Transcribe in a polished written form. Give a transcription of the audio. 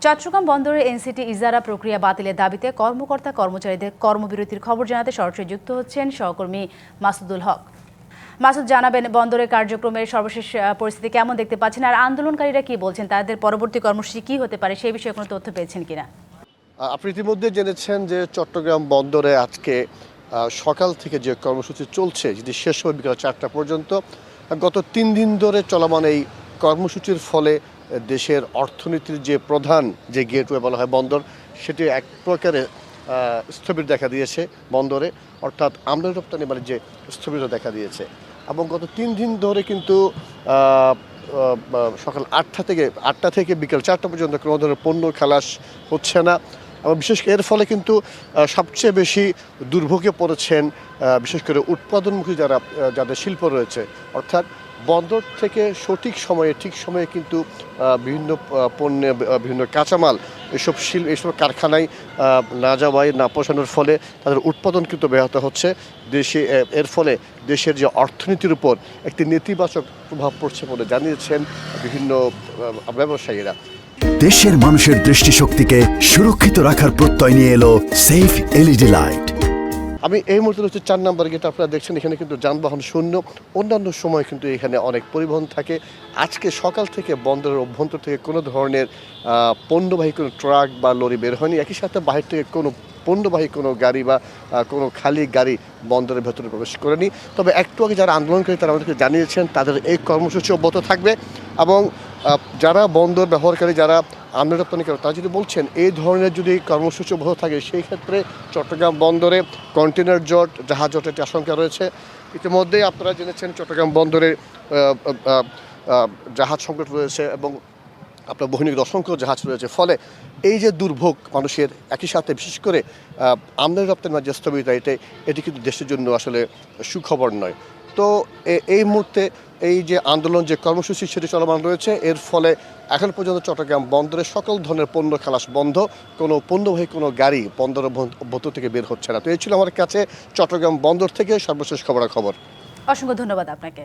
চট্টগ্রাম বন্দরের এনসিটি ইজারা প্রক্রিয়া বাতিলের দাবিতে কর্মকর্তা কর্মচারীদের কর্মবিরতির খবর জানাতে সরাসরি যুক্ত হচ্ছেন সহকর্মী মাসুদুল হক। মাসুদ, জানাবেন বন্দরের কার্যক্রমের সর্বশেষ পরিস্থিতি কেমন দেখতে পাচ্ছেন, আর আন্দোলনকারীরা কি বলছেন, তাদের পরবর্তী কর্মসূচি কি হতে পারে সেই বিষয়ে কোনো তথ্য পেয়েছেন কিনা? আপনি ইতিমধ্যে জেনেছেন যে চট্টগ্রাম বন্দরে আজকে সকাল থেকে যে কর্মসূচি চলছে, যেটি শেষ হবে বিকাল 4টা পর্যন্ত। গত 3 দিন ধরে চলমান এই কর্মসূচির ফলে দেশের অর্থনীতির যে প্রধান যে গেটওয়ে বলা হয় বন্দর, সেটি এক প্রকারে স্থবির দেখা দিয়েছে বন্দরে, অর্থাৎ আমদানি রপ্তানি বাণিজ্যে স্থবিরতা দেখা দিয়েছে। এবং গত 3 দিন ধরে কিন্তু সকাল 8টা থেকে বিকাল 4টা পর্যন্ত কোনো ধরনের পণ্য খালাস হচ্ছে না। এবং বিশেষ করে এর ফলে কিন্তু সবচেয়ে বেশি দুর্ভোগে পড়েছেন বিশেষ করে উৎপাদনমুখী যাদের শিল্প রয়েছে, অর্থাৎ বন্দর থেকে সঠিক সময়ে ঠিক সময়ে কিন্তু বিভিন্ন পণ্য বিভিন্ন কাঁচামাল এইসব কারখানায় না যাওয়ায় না পৌঁছানোর ফলে তাদের উৎপাদন কিন্তু ব্যাহত হচ্ছে দেশে। এর ফলে দেশের যে অর্থনীতির উপর একটি নেতিবাচক প্রভাব পড়ছে বলে জানিয়েছেন বিভিন্ন ব্যবসায়ীরা। দেশের মানুষের দৃষ্টিশক্তিকে সুরক্ষিত রাখার প্রত্যয় নিয়ে এলো সেফ এলইডি লাইট। আমি এই মুহূর্তে হচ্ছে 4 নম্বর গেট, আপনারা দেখছেন এখানে কিন্তু যানবাহন শূন্য। অন্যান্য সময় কিন্তু এখানে অনেক পরিবহন থাকে। আজকে সকাল থেকে বন্দরের অভ্যন্তর থেকে কোনো ধরনের পণ্যবাহী কোনো ট্রাক বা লরি বের হয়নি। একই সাথে বাহির থেকে কোনো পণ্যবাহী কোনো গাড়ি বা কোনো খালি গাড়ি বন্দরের ভেতরে প্রবেশ করেনি। তবে একটু আগে যারা আন্দোলনকারী তারা আমাদেরকে জানিয়েছেন তাদের এই কর্মসূচি অব্যাহত থাকবে। এবং যারা বন্দর ব্যবহারকারী, যারা আমদানি রপ্তানিকারী, তারা যদি বলছেন এই ধরনের যদি কর্মসূচি অব্যাহত থাকে, সেই ক্ষেত্রে চট্টগ্রাম বন্দরে কন্টেনার জট, জাহাজ জটের একটি আশঙ্কা রয়েছে। ইতিমধ্যেই আপনারা জেনেছেন চট্টগ্রাম বন্দরে জাহাজ সংকট রয়েছে এবং আপনার বহির্নিগত অসংখ্য জাহাজ রয়েছে। ফলে এই যে দুর্ভোগ মানুষের, একই সাথে বিশেষ করে আমদানি রপ্তানি যে স্থবিরতা, এটি কিন্তু দেশের জন্য আসলে সুখবর নয়। তো এই মুহূর্তে এই যে আন্দোলন, যে কর্মসূচি, সেটি চলমান রয়েছে। এর ফলে এখন পর্যন্ত চট্টগ্রাম বন্দরে সকল ধরনের পণ্য খালাস বন্ধ, কোনো পণ্যবাহী কোনো গাড়ি বন্দর অভ্যন্তর থেকে বের হচ্ছে না। তো এই ছিল আমার কাছে চট্টগ্রাম বন্দর থেকে সর্বশেষ খবরাখবর। অসংখ্য ধন্যবাদ আপনাকে।